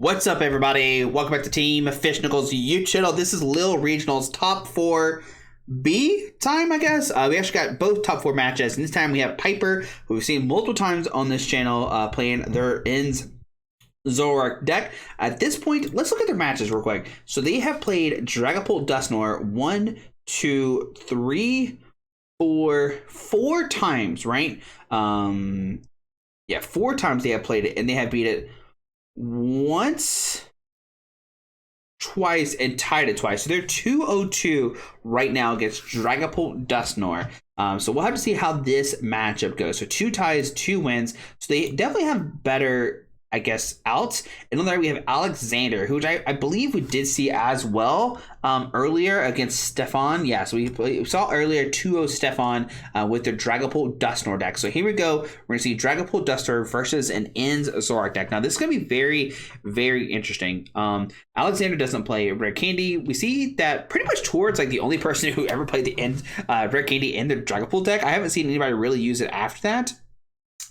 What's up, everybody? Welcome back to Team Fish Nichols YouTube channel. This is Lille Regionals top 4B time, I guess. We actually got both top 4 matches, and this time we have Piper, who we've seen multiple times on this channel, playing their ends Zoroark deck. At this point, let's look at their matches real quick. So they have played Dragapult Dusknoir 1, 2, 3, 4 times, right? Yeah, 4 times they have played it, and they have beat it once, twice, and tied it twice. So they're 2-0-2 right now against Dragapult Dusknoir. So we'll have to see how this matchup goes. So 2 ties, 2 wins. So they definitely have better, I guess, outs. And on there we have Alexander, who I believe we did see as well earlier against Stefan. Yeah, so we saw earlier 2-0 Stefan with the Dragapult Dusknoir deck. So here we go. We're going to see Dragapult Dusknoir versus an Ends Zoroark deck. Now, this is going to be very, very interesting. Alexander doesn't play Rare Candy. We see that pretty much towards like the only person who ever played the Ends Rare Candy in the Dragapult deck. I haven't seen anybody really use it after that.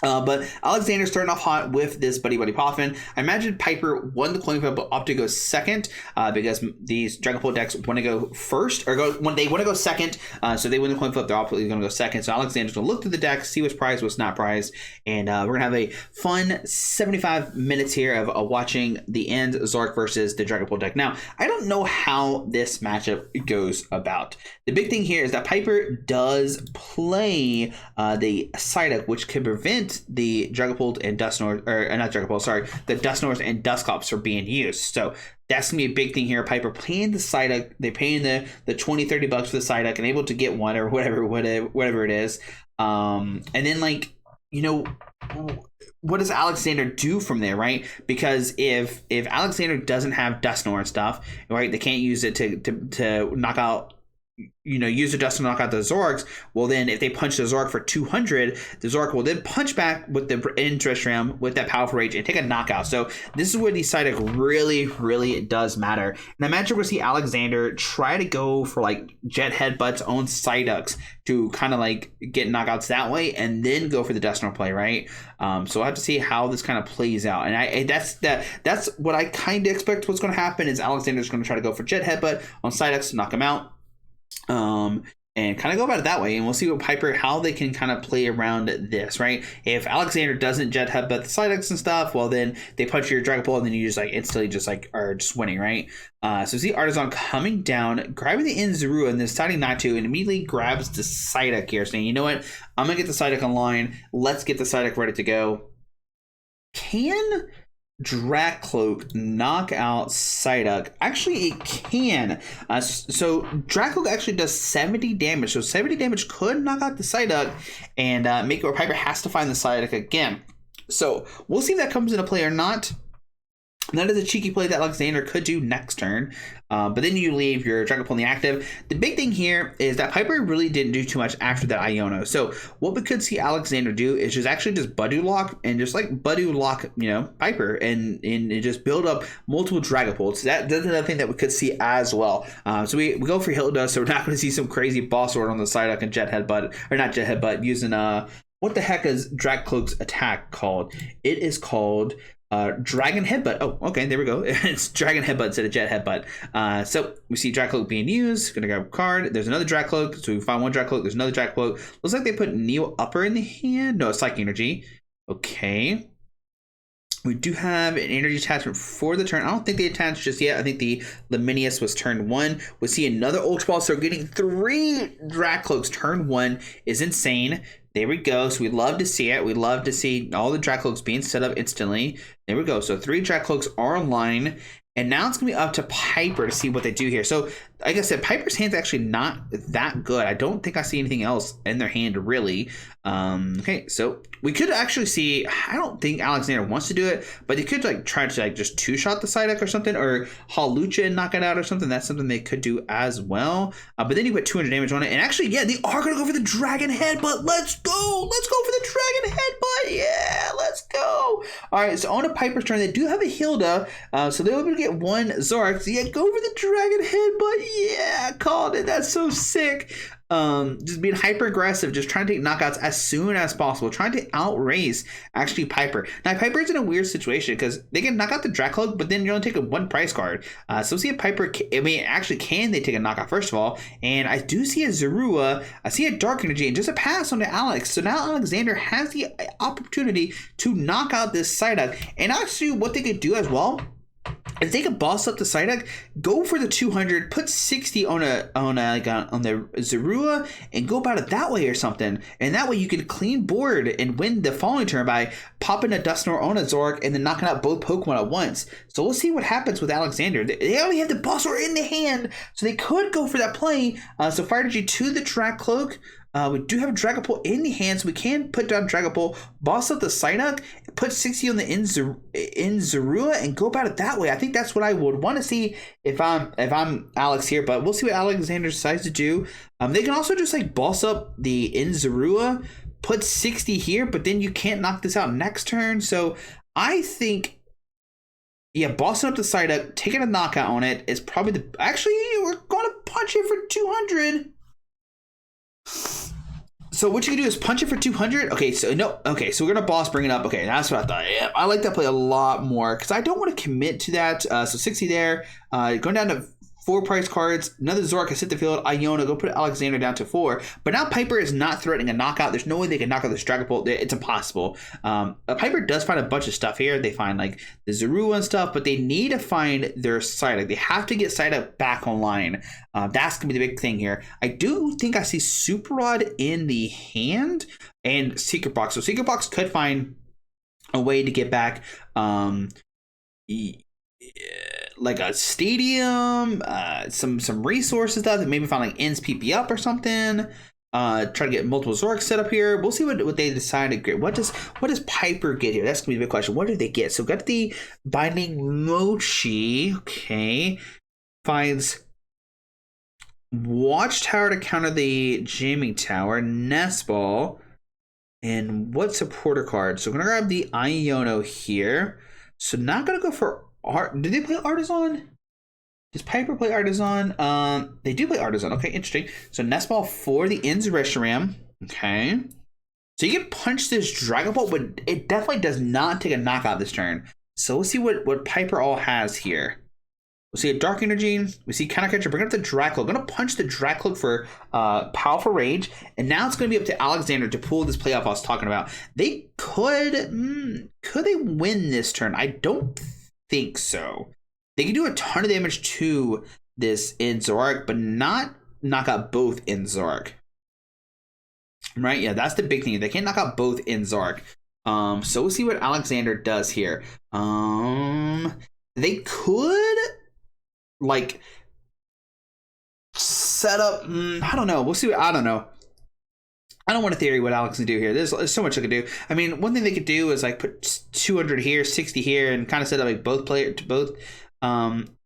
But Alexander starting off hot with this Buddy Poffin. I imagine Piper won the coin flip, but opted to go second because these Dragapult decks want to go first, or when they want to go second. So they win the coin flip, they're obviously going to go second. So Alexander's going to look through the deck, see what's prized, what's not prized, and we're going to have a fun 75 minutes here of watching the end Zoroark versus the Dragapult deck. Now, I don't know how this matchup goes about. The big thing here is that Piper does play the Psyduck, which can prevent the Dragapult and Dusknoir, or not Dragapult, sorry, the Dusknoirs and Dusclops from being used. So that's gonna be a big thing here. Piper paying the Psyduck, they're paying the $20-30 for the Psyduck and able to get one or whatever it is. And then, like, you know, what does Alexander do from there, right? Because if Alexander doesn't have Dusknoir and stuff, right, they can't use it to knock out, you know, use the Dust to knock out the Zoroarks. Well, then if they punch the Zoroark for 200, the Zoroark will then punch back with the interest ram with that powerful rage and take a knockout. So this is where the Psyduck really does matter. And I imagine we'll see Alexander try to go for like Jet Headbutt's own Psyducks to kind of like get knockouts that way, and then go for the Dusknoir play, right? So I have to see how this kind of plays out. And that's what I kind of expect what's going to happen is Alexander's going to try to go for Jet Headbutt on Psyducks to knock him out. And kind of go about it that way, and we'll see what Piper, how they can kind of play around this, right? If Alexander doesn't Jet Headbutt the Psyducks and stuff, well, then they punch your Dragapult, and then you just like instantly just like are just winning, right? So see Artisan coming down, grabbing the Inzuru, and then deciding not to, and immediately grabs the Psyduck here, saying, you know what, I'm gonna get the Psyduck online. Let's get the Psyduck ready to go. Can Dracloak knock out Psyduck? Actually, it can. So Dracloak actually does 70 damage. So 70 damage could knock out the Psyduck and make it where Piper has to find the Psyduck again. So we'll see if that comes into play or not. That is a cheeky play that Alexander could do next turn. But then you leave your Dragapult in the active. The big thing here is that Piper really didn't do too much after that Iono. So what we could see Alexander do is just Budu Lock and just like Budu Lock, you know, Piper and just build up multiple Dragapults. That's another thing that we could see as well. So we go for Hilda, so we're not going to see some crazy boss sword on the Psyduck and Jet Headbutt, or not Jet Headbutt, using what the heck is Dracloak's attack called? It is called Dragon Headbutt. Oh, okay, there we go. It's Dragon Headbutt instead of Jet Headbutt. So we see Dracloak being used. Gonna grab a card. There's another Dracloak. So we find one Dracloak. There's another Dracloak. Looks like they put Neo Upper in the hand. No, it's Psychic Energy. Okay. We do have an energy attachment for the turn. I don't think they attached just yet. I think the Laminius was turn 1. We see another Ultra Ball. So getting 3 Dracloaks turn 1 is insane. There we go. So we'd love to see it. We'd love to see all the Dracloaks being set up instantly. There we go. So 3 Dracloaks are online. And now it's going to be up to Piper to see what they do here. So, like I said, Piper's hand's actually not that good. I don't think I see anything else in their hand, really. Okay, so we could actually see, I don't think Alexander wants to do it, but they could like try to like just 2-shot the Psyduck or something, or Hawlucha and knock it out or something. That's something they could do as well. But then you put 200 damage on it. And actually, yeah, they are going to go for the Dragon Headbutt. Let's go. Let's go for the Dragon Headbutt. Yeah, let's go. All right, so on a Piper's turn, they do have a Hilda. So they're able to get 1 Zoroark. So yeah, go for the Dragon Headbutt. Yeah, called it. That's so sick. just being hyper aggressive, just trying to take knockouts as soon as possible, trying to outrace actually Piper. Now Piper's in a weird situation because they can knock out the Dracloak, but then you only take a 1 price card. So see if Piper, actually can they take a knockout first of all? And I do see a Zorua, I see a Dark Energy, and just a pass on to Alex. So now Alexander has the opportunity to knock out this Psyduck. And actually what they could do as well, if they could boss up the Psyduck, go for the 200, put 60 on the Zorua, and go about it that way or something. And that way you can clean board and win the following turn by popping a Dusknoir on a Zoroark and then knocking out both Pokemon at once. So we'll see what happens with Alexander. They already have the Bulbasaur in the hand, so they could go for that play. So Fire Energy to the Dracloak. We do have Dragapult in the hand, so we can put down Dragapult, boss up the Psyduck, put 60 on the Zorua, and go about it that way. I think that's what I would want to see if I'm Alex here, but we'll see what Alexander decides to do. They can also just like boss up the Zorua, put 60 here, but then you can't knock this out next turn. So I think, yeah, bossing up the Psyduck, taking a knockout on it is probably the. Actually, we're going to punch it for 200. So what you can do is punch it for 200. Okay, so no. Okay, so we're gonna boss bring it up. Okay, that's what I thought. Yeah, I like that play a lot more because I don't want to commit to that. So 60 there. Going down to 4 price cards. Another Zoroark has hit the field. Iona, go put Alexander down to 4. But now Piper is not threatening a knockout. There's no way they can knock out this Dragapult. It's impossible. Piper does find a bunch of stuff here. They find like the Zorua and stuff, but they need to find their Psyduck. They have to get Psyduck back online. That's gonna be the big thing here. I do think I see Super Rod in the hand and Secret Box. So Secret Box could find a way to get back like a stadium, some resources that maybe find like ends PP up or something. Try to get multiple Zoroarks set up here. We'll see what they decide to get. What does Piper get here? That's gonna be the big question. What do they get? So got the Binding Mochi. Okay, finds Watchtower to counter the Jamming Tower, Nest Ball, and what supporter card? So we're gonna grab the Iono here. So not gonna go for Art. Did they play Artisan? Does Piper play Artisan? They do play Artisan. Okay, interesting. So Nest Ball for the Reshiram. Okay. So you can punch this Dragapult, but it definitely does not take a knockout this turn. So we'll see what Piper all has here. We'll see a Dark Energy. We see Counter Catcher. Bring up the Dracloak. Gonna punch the Dracloak for Powerful Rage. And now it's gonna be up to Alexander to pull this playoff I was talking about. They could they win this turn? I don't think so. They can do a ton of damage to this in Zoroark, but not knock out both in Zoroark. Right? Yeah, that's the big thing. They can't knock out both in Zoroark. So we'll see what Alexander does here. They could like set up. I don't know. We'll see. I don't know. I don't want to theory what Alex can do here. There's so much I could do. I mean, one thing they could do is like put 200 here, 60 here, and kind of set up like both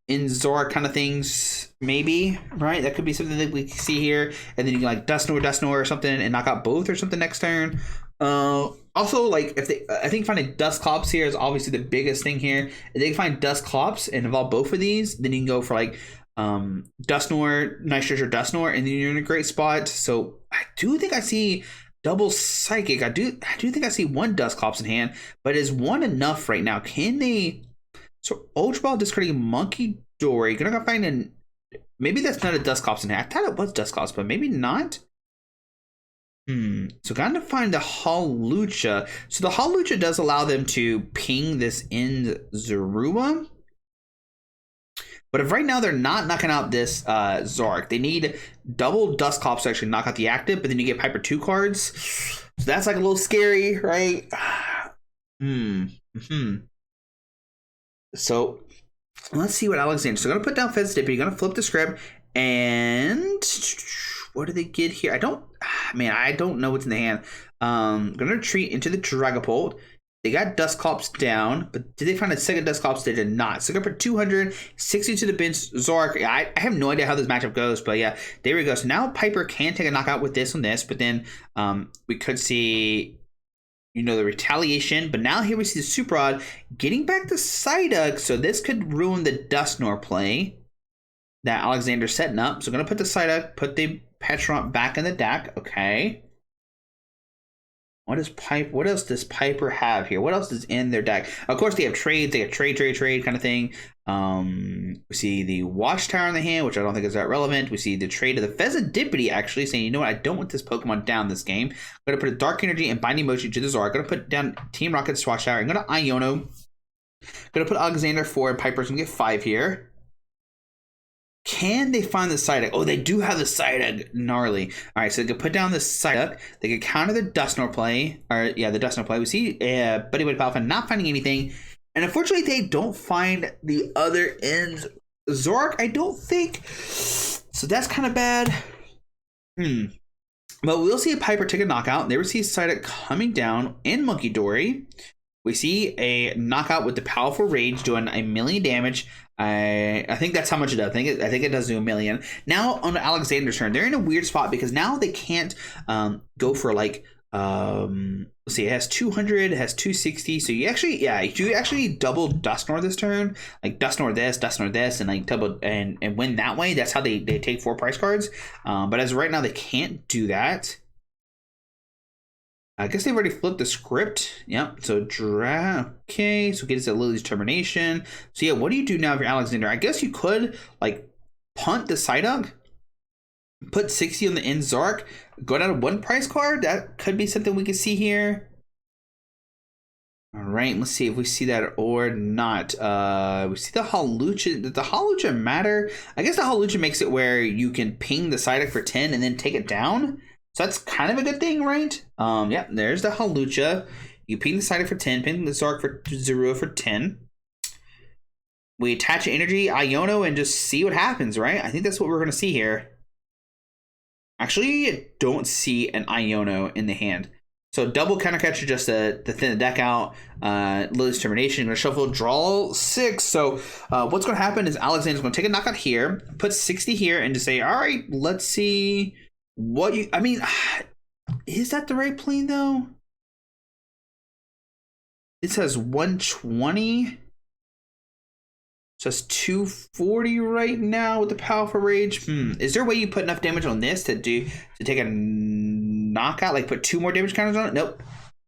in Zoroark kind of things, maybe, right? That could be something that we can see here. And then you can like Dusknoir or something and knock out both or something next turn. Also, like I think finding Dusclops here is obviously the biggest thing here. If they can find Dusclops and involve both of these, then you can go for like Dusknoir, Nice Treasure Dusknoir, and then you're in a great spot. So I do think I see double Psychic. I do think I see 1 Dusclops in hand, but is 1 enough right now? Can they? So Ultra Ball discarding Monkey Dory. Gonna go find maybe that's not a Dusclops in hand. I thought it was Dusclops, but maybe not. So gotta find the Hawlucha. So the Hawlucha does allow them to ping this in Zorua. But if right now they're not knocking out this Zoroark, they need double Dusclops to actually knock out the active, but then you get Piper 2 cards. So that's like a little scary, right? So let's see what Alexander. So I'm gonna put down Fezdippy, gonna flip the script, and what do they get here? I don't know what's in the hand. Gonna retreat into the Dragapult. They got Dusclops down, but did they find a second Dusclops? They did not. So go for 260 to the bench. Zoroark. I have no idea how this matchup goes, but yeah, there we go. So now Piper can take a knockout with this on this, but then we could see, the retaliation. But now here we see the Super Rod getting back to Psyduck. So this could ruin the Dusknoir play that Alexander's setting up. So I'm going to put the Psyduck, put the Petron back in the deck. Okay. What else does Piper have here? What else is in their deck? Of course, they have trades. They have trade kind of thing. We see the Watchtower in the hand, which I don't think is that relevant. We see the trade of the Pheasantipity, actually saying, you know what, I don't want this Pokemon down this game. I'm going to put a Dark Energy and Binding Motion to the Zoroark. I'm going to put down Team Rocket's Watchtower. I'm going to Iono. I'm going to put Alexander 4, and Piper's going to get 5 here. Can they find the Psyduck? Oh, they do have the Psyduck. Gnarly. All right, so they can put down the Psyduck. They can counter the Dusknoir play. Or, yeah, the Dusknoir play. We see Buddy Palphin not finding anything. And unfortunately, they don't find the other ends. Zoroark, I don't think. So that's kind of bad. But we'll see a Piper take a knockout. They receive Psyduck coming down in Monkey Dory. We see a knockout with the Powerful Rage doing 1,000,000 damage. I think that's how much it does. I think it does do 1,000,000. Now on Alexander's turn, they're in a weird spot because now they can't go for like let's see, it has 200, it has 260. So you actually double Dusknoir this turn, like Dusknoir this, and like double and win that way. That's how they take 4 price cards. But as of right now, they can't do that. I guess they've already flipped the script. Yep. So okay. So get us at Lily's Termination. So yeah, what do you do now if you're Alexander? I guess you could like punt the Psyduck, put 60 on the end Zoroark, go down to 1 price card. That could be something we can see here. All right, let's see if we see that or not. We see the Hawlucha. Does the Hawlucha matter? I guess the Hawlucha makes it where you can ping the Psyduck for 10 and then take it down. So that's kind of a good thing, right? Yeah, there's the Hawlucha. You ping the Psyduck for 10, ping the Zoroark for 0 for 10. We attach energy, Iono, and just see what happens, right? I think that's what we're going to see here. Actually, I don't see an Iono in the hand. So double counter catcher just to thin the deck out. Lily's Termination, going to shuffle, draw 6. So what's going to happen is Alexander's going to take a knockout here, put 60 here, and just say, all right, let's see what you... I mean, is that the right plane, though? It says 120. It says 240 right now with the Powerful Rage. Is there a way you put enough damage on this to take a knockout? Like put 2 more damage counters on it? Nope.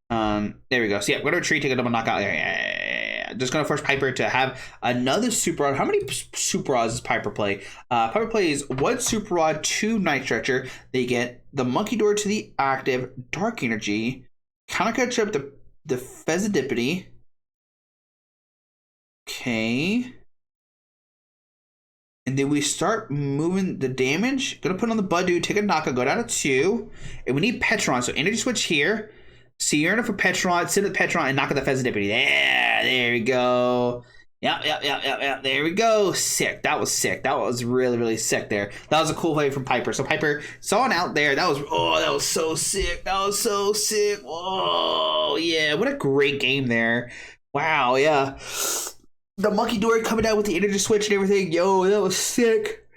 There we go. So yeah, go to retreat, take a double knockout. Yeah. Just gonna force Piper to have another Super Rod. How many Super Rods does Piper play? Piper plays 1 Super Rod, 2 Night Stretcher. They get the Monkey Door to the active, Dark Energy, counter catch up the Pheasantipity. Okay. And then we start moving the damage. Gonna put on the Budu, take a knockout, go down to 2. And we need Petron. So energy switch here. Sierra for Petron, sit with Petron, and knock out the Pheasantipity. There we go. Yep. There we go. Sick. That was sick. That was really, really sick there. That was a cool play from Piper. So Piper saw it out there. That was so sick. That was so sick. Oh, yeah. What a great game there. Wow, yeah. The Monkey Dory coming out with the energy switch and everything. Yo, that was sick.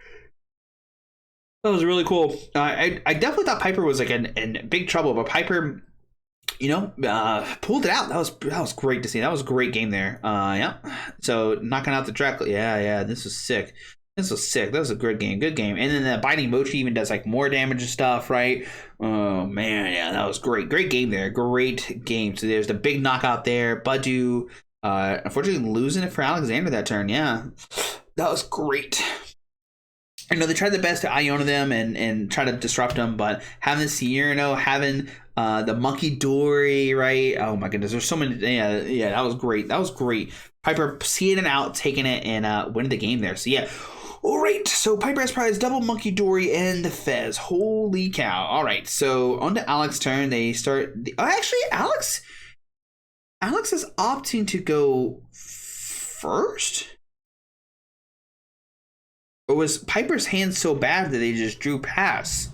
That was really cool. I definitely thought Piper was like in big trouble, but Piper, pulled it out. That was great to see. That was a great game there. Yeah. So knocking out the Dracula. Yeah. This was sick. That was a good game. Good game. And then the Binding Mochi even does like more damage and stuff, right? Oh man, yeah, that was great. Great game there. Great game. So there's the big knockout there. Budu. Unfortunately losing it for Alexander that turn. Yeah, that was great. I know they tried their best to Iono them and try to disrupt them, but having Sierra, having the Monkey Dory, right? Oh my goodness, there's so many. Yeah, that was great. Piper seeing it out, taking it, and winning the game there. So yeah. All right, so Piper has prize double Monkey Dory and the Fez. Holy cow! All right, so on to Alex's turn. They start. Alex is opting to go first? Or was Piper's hand so bad that they just drew pass?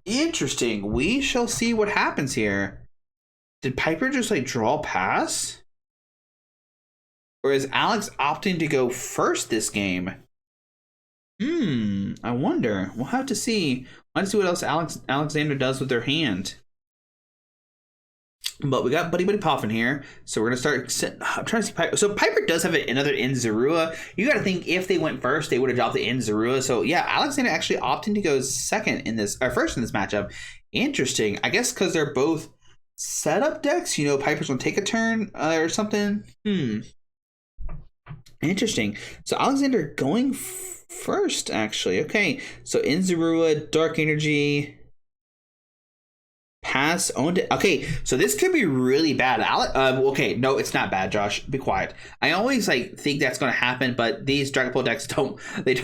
Interesting. We shall see what happens here. Did Piper just like draw pass? Or is Alex opting to go first this game? I wonder. We'll have to see. Let's see what else Alexander does with their hand. But we got Buddy Buddy Poffin here, so we're gonna start. I'm trying to see Piper. So Piper does have another Zorua. You got to think if they went first, they would have dropped the Zorua. So yeah, Alexander actually opting to go second in this, or first in this matchup. Interesting, I guess, because they're both setup decks. You know, Piper's gonna take a turn or something. Interesting. So Alexander going first, actually. Okay, so Zorua, Dark Energy. Pass owned it. Okay, so this could be really bad. Okay, no, it's not bad, Josh. Be quiet. I always think that's going to happen, but these Dragapult decks don't they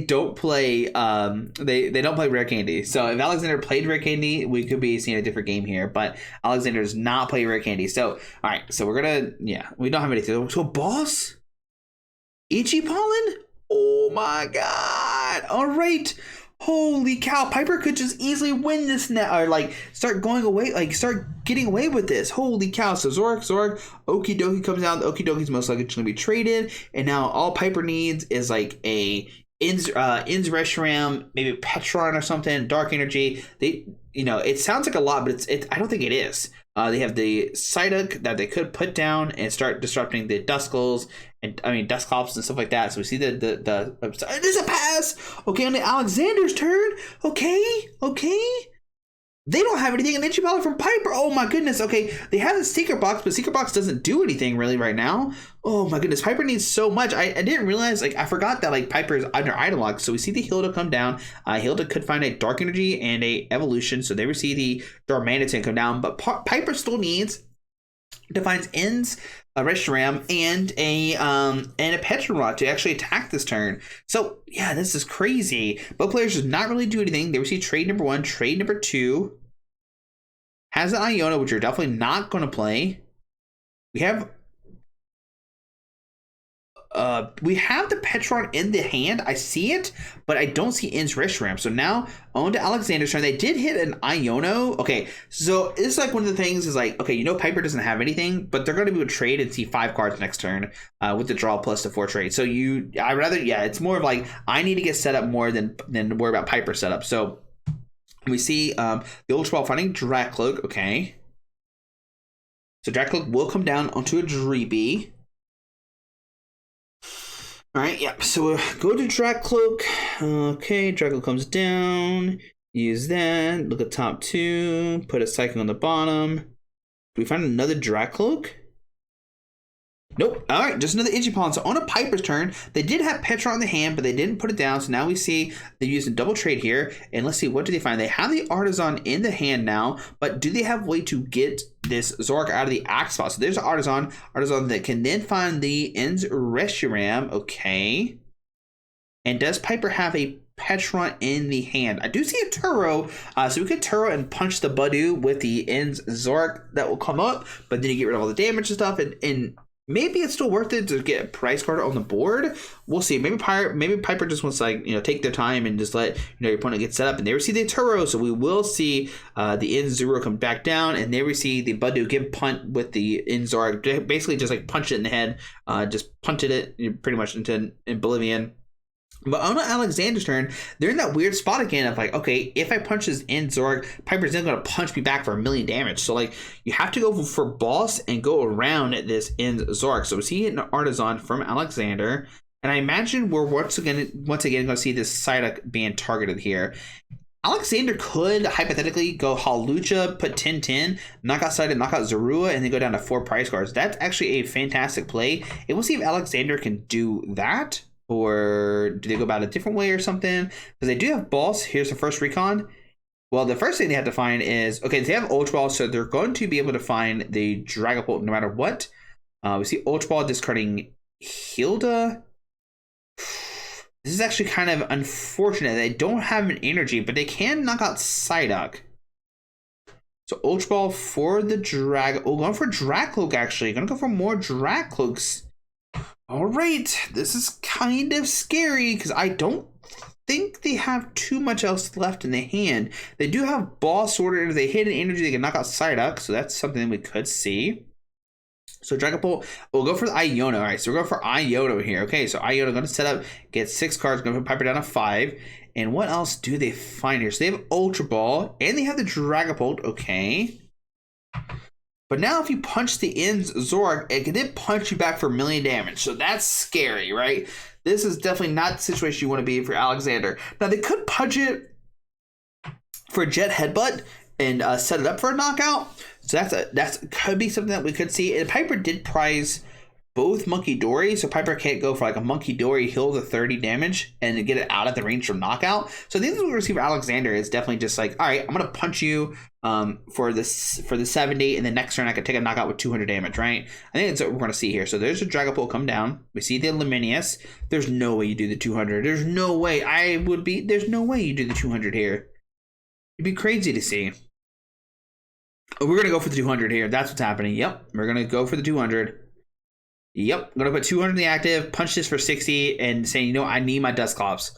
don't play they don't play Rare Candy. So if Alexander played Rare Candy, we could be seeing a different game here. But Alexander does not play Rare Candy. So all right, so we're gonna we don't have anything. So boss, Ichipollen. Oh my god! All right. Holy cow, Piper could just easily win this now, or start going away, start getting away with this. Holy cow. So Zoroark, Okie Dokie comes out. The Okie Dokie's most likely going to be traded, and now all Piper needs is a Reshiram, maybe Petron or something, Dark Energy. It sounds like a lot, but I don't think it is. They have the Psyduck that they could put down and start disrupting the Duscles and Dusclops and stuff like that. So we see the there's a pass. Okay, on the Alexander's turn. Okay. They don't have anything in Ichipollen from Piper. Oh my goodness. Okay, they have the Secret Box, but Secret Box doesn't do anything really right now. Oh my goodness, Piper needs so much. I didn't realize, I forgot that Piper is under item lock. So we see the Hilda come down. Hilda could find a Dark Energy and a Evolution, so they receive the Darmanitan come down. But Piper still needs to find a Reshiram and a Petron to actually attack this turn. So yeah, this is crazy. Both players does not really do anything. They receive trade number 1, trade number 2. Has an Iona, which you're definitely not going to play. We have the Petron in the hand. I see it, but I don't see Reshiram. So now on to Alexander's turn. They did hit an Iono. Okay, so it's one of the things is okay, Piper doesn't have anything, but they're going to be able to trade and see 5 cards next turn with the draw plus the 4 trade. So it's more of I need to get set up more than worry about Piper setup. So we see the Ultra Ball finding Dracloak. Okay, so Dracloak will come down onto a Dreeby. All right, yeah, so we'll go to Dracloak. Okay, Dracloak comes down. Use that. Look at top 2. Put a Psychic on the bottom. Do we find another Dracloak? Nope. All right, just another Ichipollen. So on a Piper's turn, they did have Petron in the hand, but they didn't put it down. So now we see they used a double trade here. And let's see, what do they find? They have the Artisan in the hand now, but do they have a way to get this Zoroark out of the axe spot? So there's an Artisan that can then find the Reshiram. Okay. And does Piper have a Petron in the hand? I do see a Turo, so we could Turo and punch the Budu with the Zoroark that will come up, but then you get rid of all the damage and stuff, and maybe it's still worth it to get a price card on the board. We'll see. Maybe Piper just wants to take their time and just let your opponent get set up, and they receive the Turo. So we will see the Zoro come back down, and they receive the Budu give punt with the Zoroark. Basically, just punch it in the head, just punted it pretty much into oblivion. But on Alexander's turn, they're in that weird spot again of okay, if I punch this Zoroark, Piper's then going to punch me back for 1,000,000 damage. So you have to go for boss and go around this Zoroark. So we see an Artisan from Alexander, and I imagine we're once again going to see this Psyduck being targeted here. Alexander could hypothetically go Hawlucha, put 10-10, knock out Psyduck, knock out Zorua, and then go down to 4 price cards. That's actually a fantastic play, and we'll see if Alexander can do that. Or do they go about a different way or something? Because they do have boss. Here's the first recon. Well, the first thing they have to find is, okay, they have Ultra Ball, so they're going to be able to find the Dragapult no matter what. We see Ultra Ball discarding Hilda. This is actually kind of unfortunate. They don't have an energy, but they can knock out Psyduck. So Ultra Ball for the going for Dracloak, actually. Gonna go for more Dracloaks. All right, this is kind of scary because I don't think they have too much else left in the hand. They do have Boss Order. If they hit an energy, they can knock out Psyduck, so that's something we could see. So Dragapult, we'll go for the Iona. All right, so we'll go for Iona here. Okay, so Iona going to set up, get 6 cards, going to put Piper down to 5. And what else do they find here? So they have Ultra Ball, and they have the Dragapult. Okay. But now if you punch the ends Zoroark, it can then punch you back for 1,000,000 damage. So that's scary, right? This is definitely not the situation you want to be in for Alexander. Now they could punch it for Jet Headbutt and set it up for a knockout. So that's could be something that we could see. And Piper did prize both Monkey Dory, so Piper can't go for like a Monkey Dory heal the 30 damage and get it out of the range from knockout. So I think what we're gonna see for Alexander is definitely just like, all right, I'm gonna punch you for the 70, and the next turn I can take a knockout with 200 damage, right? I think that's what we're gonna see here. So there's a Dragapult come down. We see the Luminius. There's no way you do the 200. There's no way there's no way you do the 200 here. It'd be crazy to see. We're gonna go for the 200 here. That's what's happening. Yep, we're gonna go for the 200. Yep, I'm gonna put 200 in the active, punch this for 60, and saying, you know, I need my Dusclops.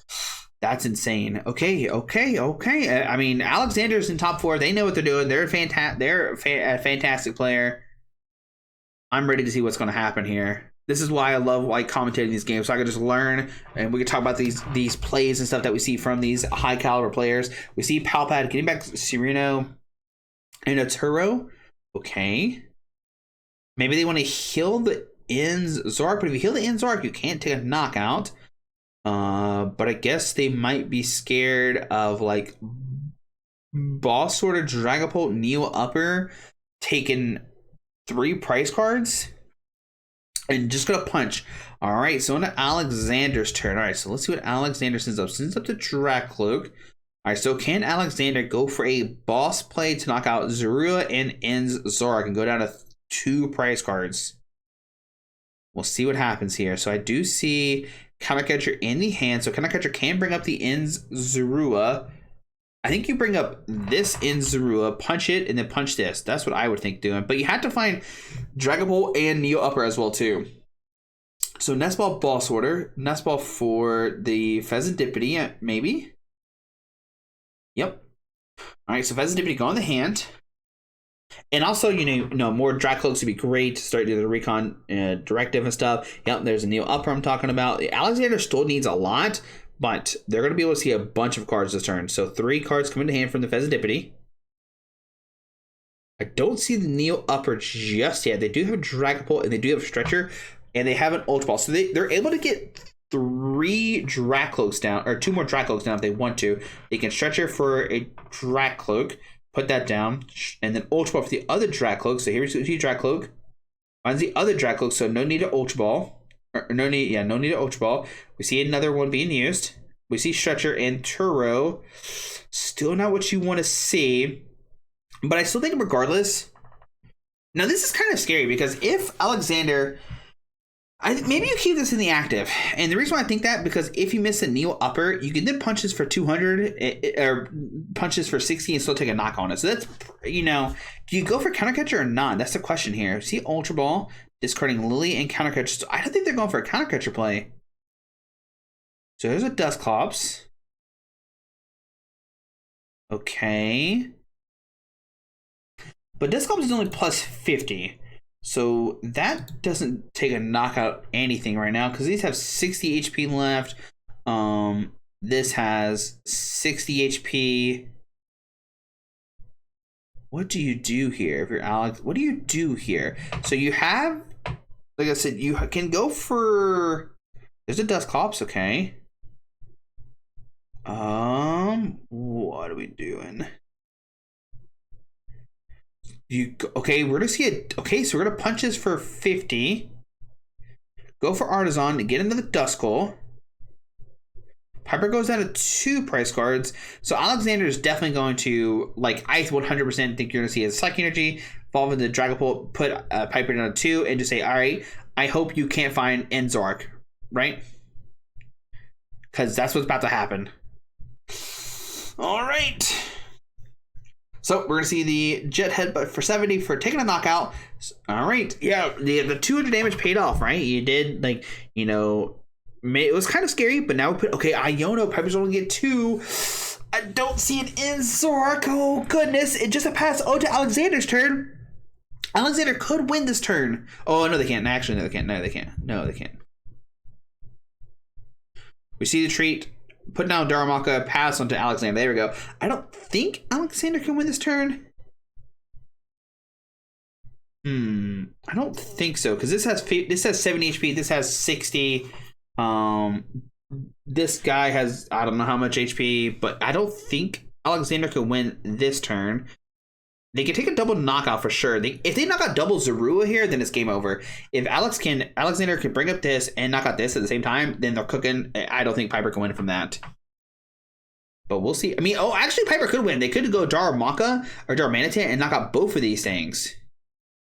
That's insane. Okay. I mean, Alexander's in top 4. They know what they're doing. They're a fantastic player. I'm ready to see what's gonna happen here. This is why I love like commentating these games, so I can just learn, and we can talk about these plays and stuff that we see from these high caliber players. We see Palpad getting back Sereno and a Turo. Okay. Maybe they want to heal the ends Zoroark, but if you heal the ends Zoroark, you can't take a knockout. But I guess they might be scared of like Boss Sword or Dragapult Neo Upper taking 3 price cards and just gonna punch. All right, so on to Alexander's turn. All right, so let's see what Alexander sends up. Sends up to Dracloak. All right, so can Alexander go for a boss play to knock out Zorua and ends Zoroark and go down to 2 price cards? We'll see what happens here. So I do see Countercatcher in the hand. So Countercatcher can bring up the ends Zorua. I think you bring up this ends Zorua, punch it, and then punch this. That's what I would think doing. But you have to find Dragapult and Neo Upper as well too. So Nestball Boss Order. Nestball for the Pheasantipity, maybe. Yep. All right, so Pheasantipity go in the hand. And also, you know, more Dracloaks would be great to start doing the recon directive and stuff. Yep, there's a Neo Upper I'm talking about. Alexander still needs a lot, but they're going to be able to see a bunch of cards this turn. So 3 cards come into hand from the Pheasantipity. I don't see the Neo Upper just yet. They do have Dragapult and they do have Stretcher, and they have an Ultra Ball. So they're able to get 3 Dracloaks down, or 2 more Dracloaks down if they want to. They can Stretcher for a Dracloak. Put that down, and then Ultra Ball for the other Dracloak. So here's the Dracloak. Finds the other Dracloak, so no need of Ultra Ball. No need of Ultra Ball. We see another one being used. We see Stretcher and Turo. Still not what you want to see, but I still think regardless. Now this is kind of scary because if Alexander, maybe you keep this in the active, and the reason why I think that because if you miss a Neo Upper, you can then punches for 200 or punches for 60 and still take a knock on it. So that's, you know, do you go for Countercatcher or not? That's the question here. See Ultra Ball discarding Lily and Countercatcher. So I don't think they're going for a Countercatcher play. So there's a Dusclops. Okay, but Dusclops is only plus 50. So that doesn't take a knockout anything right now because these have 60 HP left. This has 60 HP. What do you do here if you're Alex? What do you do here? So you have, like I said, you can go for. There's a Dusclops, okay. What are we doing? Okay, we're gonna see it. Okay, so we're gonna punch this for 50. Go for Artisan to get into the Duskull. Piper goes down to 2 price cards. So Alexander is definitely going to, like, I 100% think you're gonna see a Psychic Energy, evolve into Dragapult, put Piper down to 2, and just say, all right, I hope you can't find Zoroark, right? Because that's what's about to happen. All right. So we're going to see the Jet Headbutt for 70 for taking a knockout. All right. Yeah, the 200 damage paid off, right? You did, like, you know, it was kind of scary, but now we put, okay, Iono, Piper's only get 2. I don't see it in Zoroark. Oh, goodness. It just a pass. Oh, to Alexander's turn. Alexander could win this turn. Oh, no, they can't. Actually, no, they can't. No, they can't. No, they can't. We see the treat. Put down Darumaka, pass onto Alexander. There we go. I don't think Alexander can win this turn. I don't think so because this has 70 HP. This has 60. Um, this guy has I don't know how much HP, but I don't think Alexander could win this turn. They can take a double knockout for sure. If they knock out double Zorua here, then it's game over. If Alexander can bring up this and knock out this at the same time, then they're cooking. I don't think Piper can win from that. But we'll see. I mean, actually, Piper could win. They could go Darumaka or Darmanitan and knock out both of these things.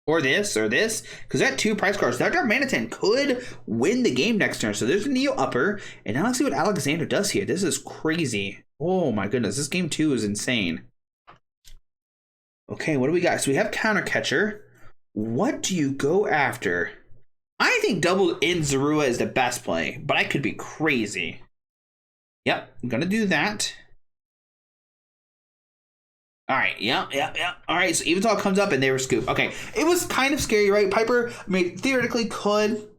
Or this, because that 2 price cards, that Darmanitan could win the game next turn. So there's a Neo upper, and now let's see what Alexander does here. This is crazy. Oh my goodness, this game 2 is insane. Okay, what do we got? So we have Counter Catcher. What do you go after? I think double in Zorua is the best play, but I could be crazy. Yep, I'm gonna do that. All right, yeah. All right, so Eventual comes up and they were scooped. Okay, it was kind of scary, right? Piper, I mean, theoretically could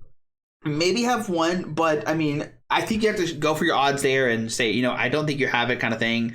maybe have won, but I mean, I think you have to go for your odds there and say, you know, I don't think you have it kind of thing.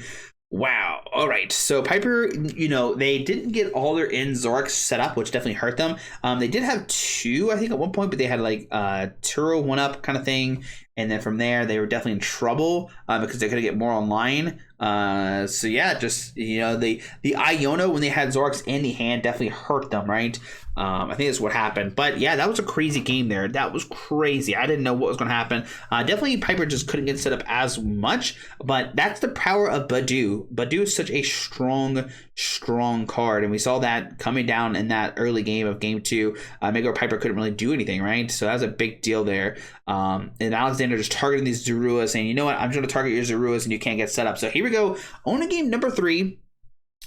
Wow. All right. So Piper, you know, they didn't get all their in Zoroark set up, which definitely hurt them. They did have 2, I think, at one point, but they had like Turo 1-up kind of thing. And then from there, they were definitely in trouble because they couldn't get more online. So yeah, just, you know, the Iono, when they had Zoroarks in the hand, definitely hurt them, right? I think that's what happened. But yeah, that was a crazy game there. That was crazy. I didn't know what was going to happen. Definitely Piper just couldn't get set up as much, but that's the power of Badu. Badu is such a strong card, and we saw that coming down in that early game of game 2. Mega Piper couldn't really do anything, right? So that was a big deal there. And Alexander just targeting these Zoruas, saying, you know what, I'm going to target your Zoruas and you can't get set up. So here we go. On game number 3.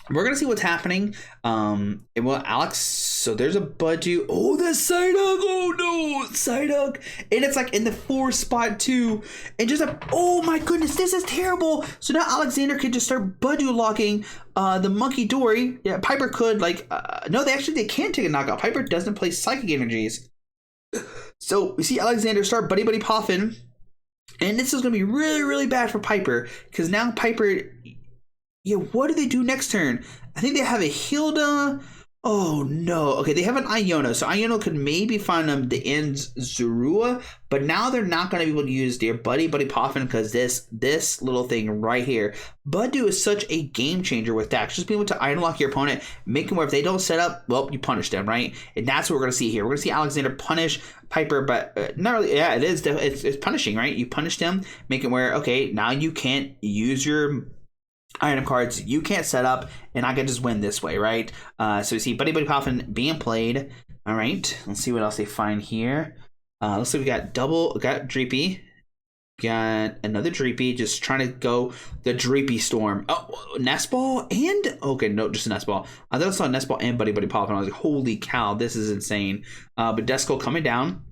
We're going to see what's happening. And well, Alex, so there's a Badu. Oh, the Psyduck. Oh, no. Psyduck. And it's like in the 4 spot, too. And just oh, my goodness. This is terrible. So now Alexander can just start Badu locking the Monkey Dory. Yeah, Piper could, like, no, they can't take a knockout. Piper doesn't play Psychic Energies. So we see Alexander start Buddy Poffin. And this is going to be really, really bad for Piper. Because now Piper... Yeah, what do they do next turn? I think they have a Hilda. Oh, no. Okay, they have an Iono. So Iono could maybe find them the ends Zorua. But now they're not going to be able to use their Buddy Poffin because this little thing right here. Badu is such a game changer with that. Just being able to item lock your opponent, make them where if they don't set up, well, you punish them, right? And that's what we're going to see here. We're going to see Alexander punish Piper, but not really. Yeah, it is. It's punishing, right? You punish them, make it where, okay, now you can't use your item cards, you can't set up, and I can just win this way, right? So we see Buddy Poffin being played. All right, let's see what else they find here. Looks like we got Dreepy. Got another Dreepy, just trying to go the Dreepy Storm. Oh, Nest Ball and... Okay, no, just a Nest Ball. I thought I saw Nest Ball and Buddy Poffin. I was like, holy cow, this is insane. But Desco coming down.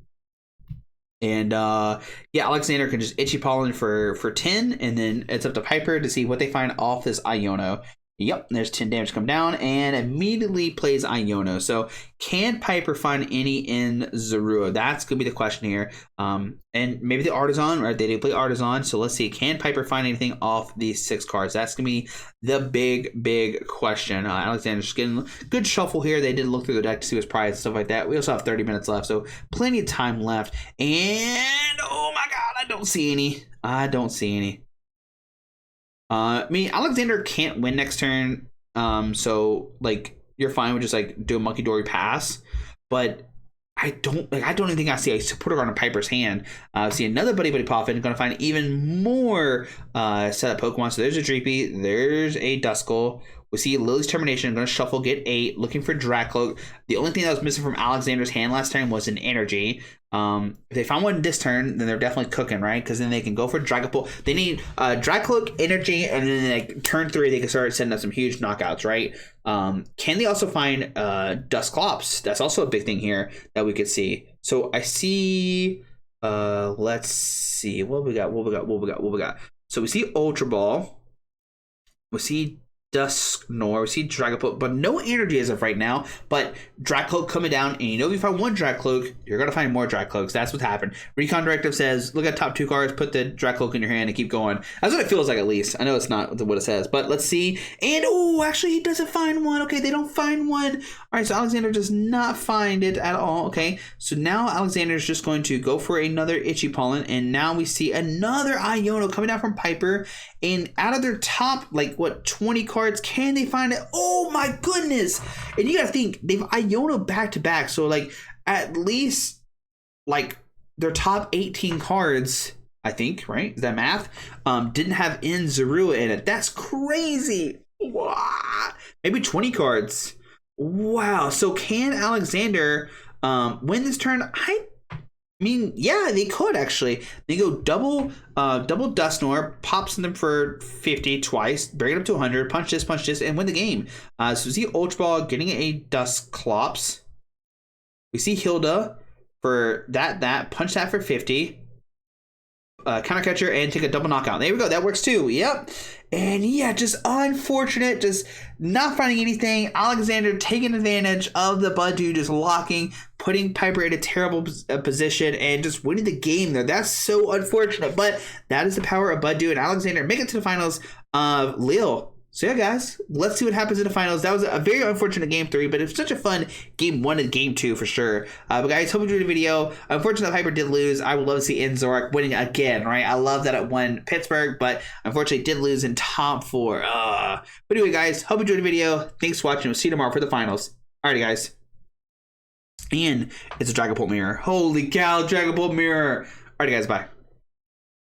And yeah, Alexander can just Itchy Pollen for 10, and then it's up to Piper to see what they find off this Iono. Yep, there's 10 damage come down, and immediately plays Iono. So can Piper find any in Zorua? That's going to be the question here. And maybe the Artisan, right? They did play Artisan. So let's see. Can Piper find anything off these 6 cards? That's going to be the big question. Alexander's just getting a good shuffle here. They did look through the deck to see his prize and stuff like that. We also have 30 minutes left, so plenty of time left. And, oh my god, I don't see any. I mean, Alexander can't win next turn, so like you're fine with just like do a Monkey Dory pass, but I don't even think I see a supporter card on Piper's hand. See another Buddy Poffin, gonna find even more setup Pokemon. So there's a Dreepy, there's a Duskull. We see Lily's Termination. I'm going to shuffle, get 8, looking for Dragcloak. The only thing that was missing from Alexander's hand last time was an energy. If they find one this turn, then they're definitely cooking, right? Because then they can go for Dragapult. They need Dragcloak, energy, and then like turn 3, they can start sending up some huge knockouts, right? Can they also find Dusclops? That's also a big thing here that we could see. So I see, let's see, what we got. So we see Ultra Ball. We see Dusknoir. We see Dragapult, but no energy as of right now. But Dragcloak coming down, and you know if you find one Dragcloak, you're gonna find more Dragcloaks. That's what's happened. Recon Directive says, look at top 2 cards, put the Dragcloak in your hand, and keep going. That's what it feels like, at least. I know it's not what it says, but let's see. And oh, actually, he doesn't find one. Okay, they don't find one. All right, so Alexander does not find it at all. Okay, so now Alexander is just going to go for another Itchy Pollen, and now we see another Iono coming down from Piper. And out of their top, like, what, 20 cards, can they find it? Oh my goodness! And you gotta think, they've Iono back to back, so like at least like their top 18 cards, I think, right? Is that math? Didn't have Zorua in it. That's crazy. Wow. Maybe 20 cards. Wow. So can Alexander win this turn? I mean, yeah, they could actually. They go double Dusknoir, pops them for 50 twice, bring it up to 100, punch this, and win the game. So we see Ultra Ball getting a Dusclops. We see Hilda for that, punch that for 50. Counter catcher and take a double knockout. There we go. That works too. Yep. And yeah, just unfortunate, just not finding anything. Alexander taking advantage of the Budew, just locking, putting Piper in a terrible position, and just winning the game there. That's so unfortunate, but that is the power of Budew, and Alexander make it to the finals of Lille. So yeah, guys, let's see what happens in the finals. That was a very unfortunate game 3, but it was such a fun game 1 and game 2 for sure. But guys, hope you enjoyed the video. Unfortunately, Piper did lose. I would love to see Zoroark winning again, right? I love that it won Pittsburgh, but unfortunately did lose in top 4. But anyway, guys, hope you enjoyed the video. Thanks for watching. We'll see you tomorrow for the finals. Alrighty, guys. And it's a Dragapult mirror. Holy cow, Dragapult mirror. Alrighty, guys, bye.